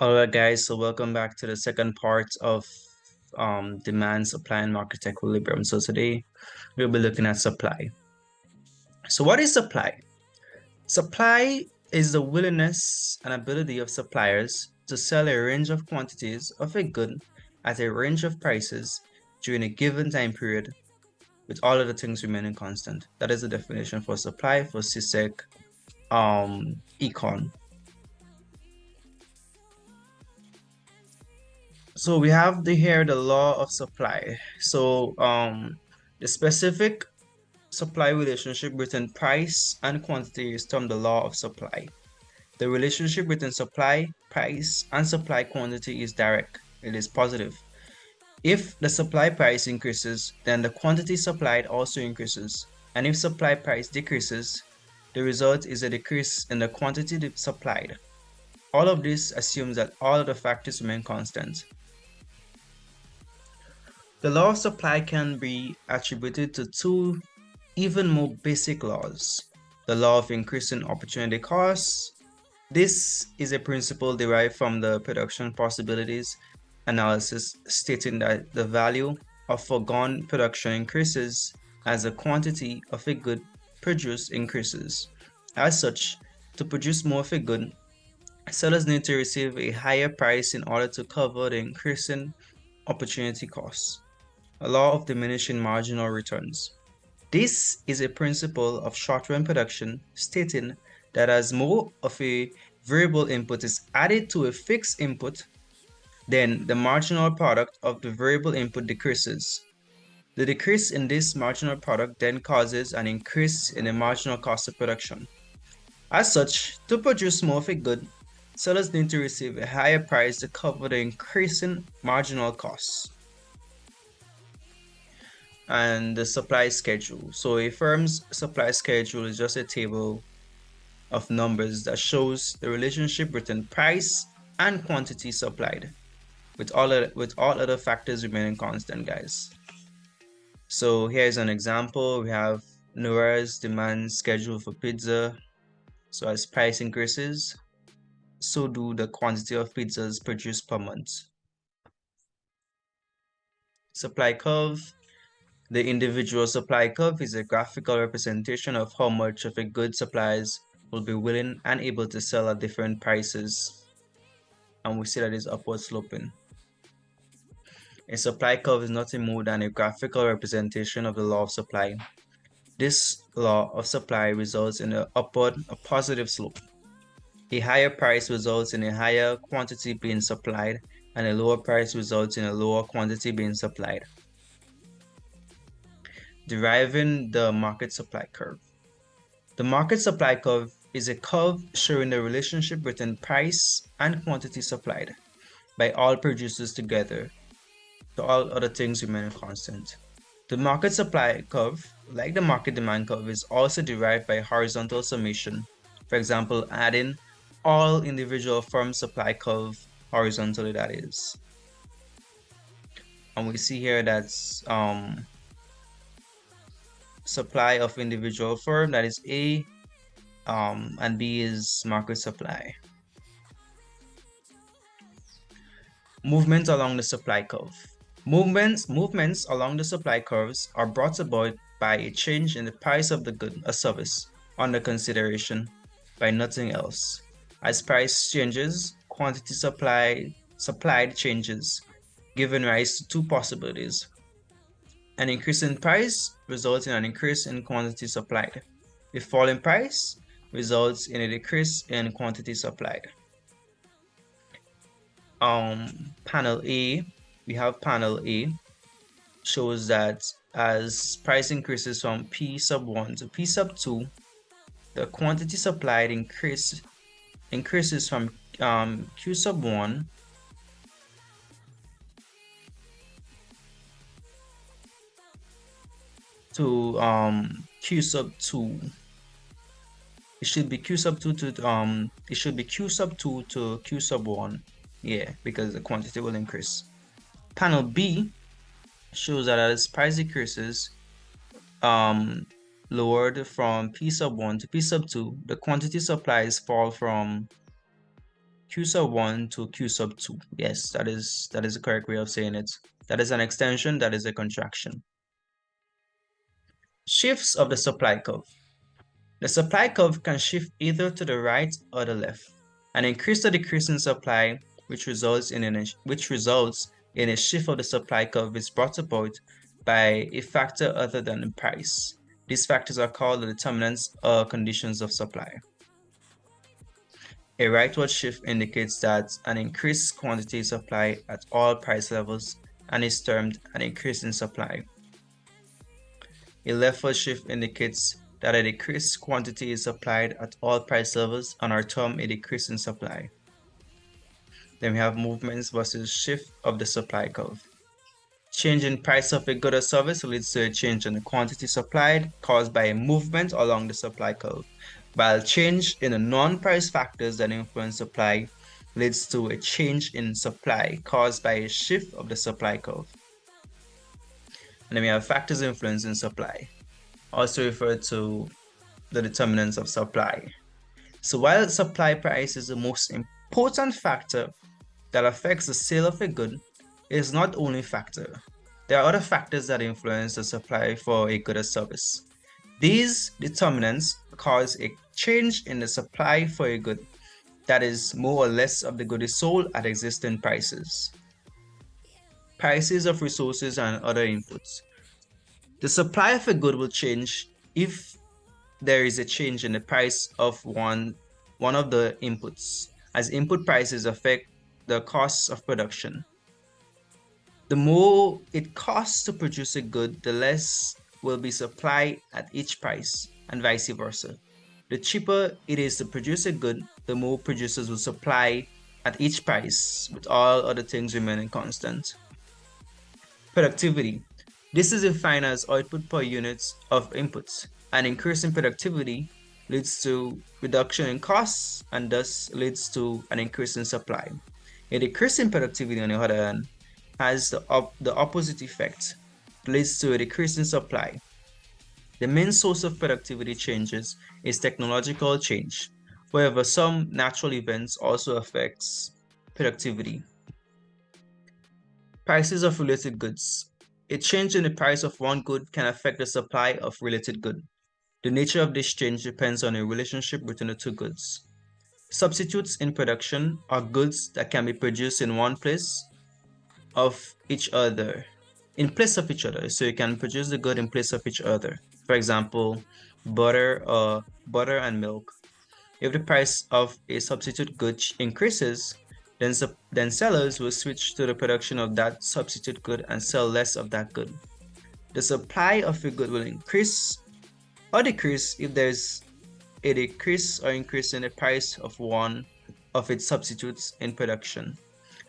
All right, guys, so welcome back to the second part of demand, supply, and market equilibrium. So today we'll be looking at supply. So what is supply? Supply is the willingness and ability of suppliers to sell a range of quantities of a good at a range of prices during a given time period with all other things remaining constant. That is the definition for supply for Csec econ. So we have here the law of supply. So the specific supply relationship between price and quantity is termed the law of supply. The relationship between supply, price, and supply quantity is direct. It is positive. If the supply price increases, then the quantity supplied also increases. And if supply price decreases, the result is a decrease in the quantity supplied. All of this assumes that all of the factors remain constant. The law of supply can be attributed to two even more basic laws. The law of increasing opportunity costs. This is a principle derived from the production possibilities analysis, stating that the value of foregone production increases as the quantity of a good produced increases. As such, to produce more of a good, sellers need to receive a higher price in order to cover the increasing opportunity costs. A law of diminishing marginal returns. This is a principle of short-run production stating that as more of a variable input is added to a fixed input, then the marginal product of the variable input decreases. The decrease in this marginal product then causes an increase in the marginal cost of production. As such, to produce more of a good, sellers need to receive a higher price to cover the increasing marginal costs. And the supply schedule. So a firm's supply schedule is just a table of numbers that shows the relationship between price and quantity supplied, with all other factors remaining constant, guys. So here's an example. We have Nora's demand schedule for pizza. So as price increases, so do the quantity of pizzas produced per month. Supply curve. The individual supply curve is a graphical representation of how much of a good suppliers will be willing and able to sell at different prices. And we see that it's upward sloping. A supply curve is nothing more than a graphical representation of the law of supply. This law of supply results in a positive slope. A higher price results in a higher quantity being supplied, and a lower price results in a lower quantity being supplied. Deriving the market supply curve. The market supply curve is a curve showing the relationship between price and quantity supplied by all producers together, so all other things remain constant. The market supply curve, like the market demand curve, is also derived by horizontal summation. For example, adding all individual firm supply curve horizontally, that is. And we see here that's supply of individual firm, that is A, and B is market supply. Movements along the supply curve. Movements along the supply curves are brought about by a change in the price of the good or service under consideration, by nothing else. As price changes, quantity supplied changes, giving rise to two possibilities. An increase in price results in an increase in quantity supplied. A fall in price results in a decrease in quantity supplied. Panel A, we have panel A, shows that as price increases from P sub 1 to P sub 2, the quantity supplied increases from Q sub 1 to Q sub 2. It should be Q sub 2 to Q sub 2 to Q sub 1. Yeah, because the quantity will increase. Panel B shows that as price decreases lowered from P sub 1 to P sub 2, the quantity supplies fall from Q sub 1 to Q sub 2. Yes, that is the correct way of saying it. That is an extension, that is a contraction. Shifts of the supply curve. The supply curve can shift either to the right or the left. An increase or decrease in supply, which results in a shift of the supply curve, is brought about by a factor other than the price. These factors are called the determinants or conditions of supply. A rightward shift indicates that an increased quantity is supplied at all price levels and is termed an increase in supply. A leftward shift indicates that a decreased quantity is supplied at all price levels and are termed a decrease in supply. Then we have movements versus shift of the supply curve. Change in price of a good or service leads to a change in the quantity supplied caused by a movement along the supply curve, while change in the non-price factors that influence supply leads to a change in supply caused by a shift of the supply curve. And then we have factors influencing supply, also referred to the determinants of supply. So while supply price is the most important factor that affects the sale of a good, it is not the only factor. There are other factors that influence the supply for a good or service. These determinants cause a change in the supply for a good, that is, more or less of the good is sold at existing prices. Prices of resources and other inputs. The supply of a good will change if there is a change in the price of one of the inputs, as input prices affect the costs of production. The more it costs to produce a good, the less will be supplied at each price, and vice versa. The cheaper it is to produce a good, the more producers will supply at each price, with all other things remaining constant. Productivity. This is defined as output per unit of inputs. An increase in productivity leads to reduction in costs and thus leads to an increase in supply. A decrease in productivity, on the other hand, has the opposite effect, leads to a decrease in supply. The main source of productivity changes is technological change. However, some natural events also affects productivity. Prices of related goods. A change in the price of one good can affect the supply of related good. The nature of this change depends on a relationship between the two goods. Substitutes in production are goods that can be produced in one place of each other, so you can produce the good in place of each other. For example, butter and milk. If the price of a substitute good increases, then sellers will switch to the production of that substitute good and sell less of that good. The supply of a good will increase or decrease if there's a decrease or increase in the price of one of its substitutes in production.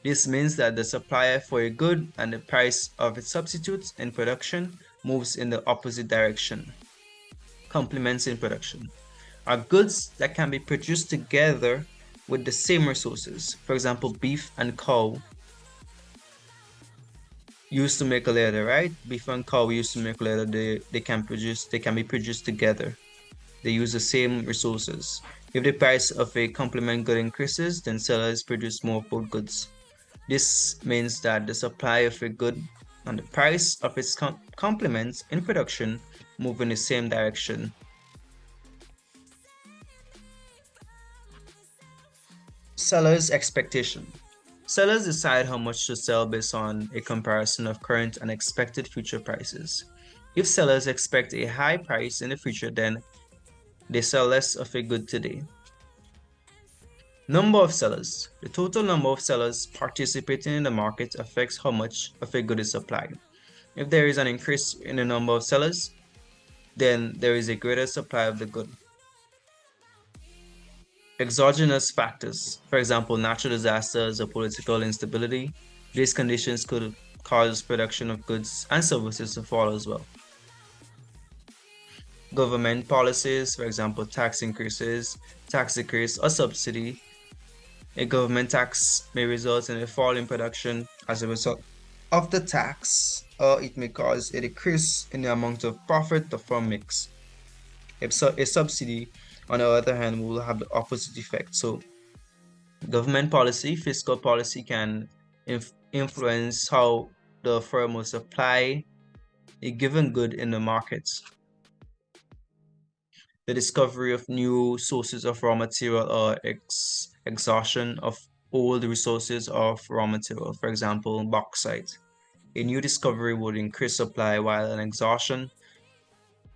This means that the supply for a good and the price of its substitutes in production moves in the opposite direction. Complements in production are goods that can be produced together with the same resources. For example, beef and cow used to make a leather, right? Beef and cow used to make leather. They can be produced together. They use the same resources. If the price of a complement good increases, then sellers produce more of both goods. This means that the supply of a good and the price of its complements in production move in the same direction. Seller's expectation. Sellers decide how much to sell based on a comparison of current and expected future prices. If sellers expect a high price in the future, then they sell less of a good today. Number of sellers. The total number of sellers participating in the market affects how much of a good is supplied. If there is an increase in the number of sellers, then there is a greater supply of the good. Exogenous factors, for example, natural disasters or political instability, these conditions could cause production of goods and services to fall as well. Government policies, for example, tax increases, tax decrease, or subsidy. A government tax may result in a fall in production as a result of the tax, or it may cause a decrease in the amount of profit the firm makes. A subsidy, on the other hand, will have the opposite effect. So Government policy, fiscal policy can influence how the firm will supply a given good in the markets. The discovery of new sources of raw material or exhaustion of old resources of raw material, for example, bauxite. A new discovery would increase supply, while an exhaustion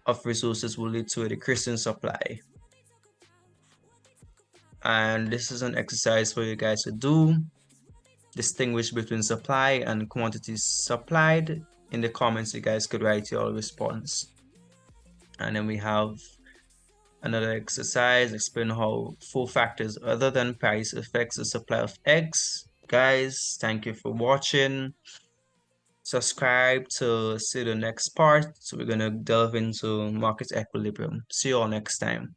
of resources will lead to a decrease in supply. And this is an exercise for you guys to do. Distinguish between supply and quantities supplied. In the comments, you guys could write your response. And then we have another exercise, explain how 4 factors other than price affects the supply of eggs. Guys, thank you for watching. Subscribe to see the next part. So we're gonna delve into market equilibrium. See you all next time.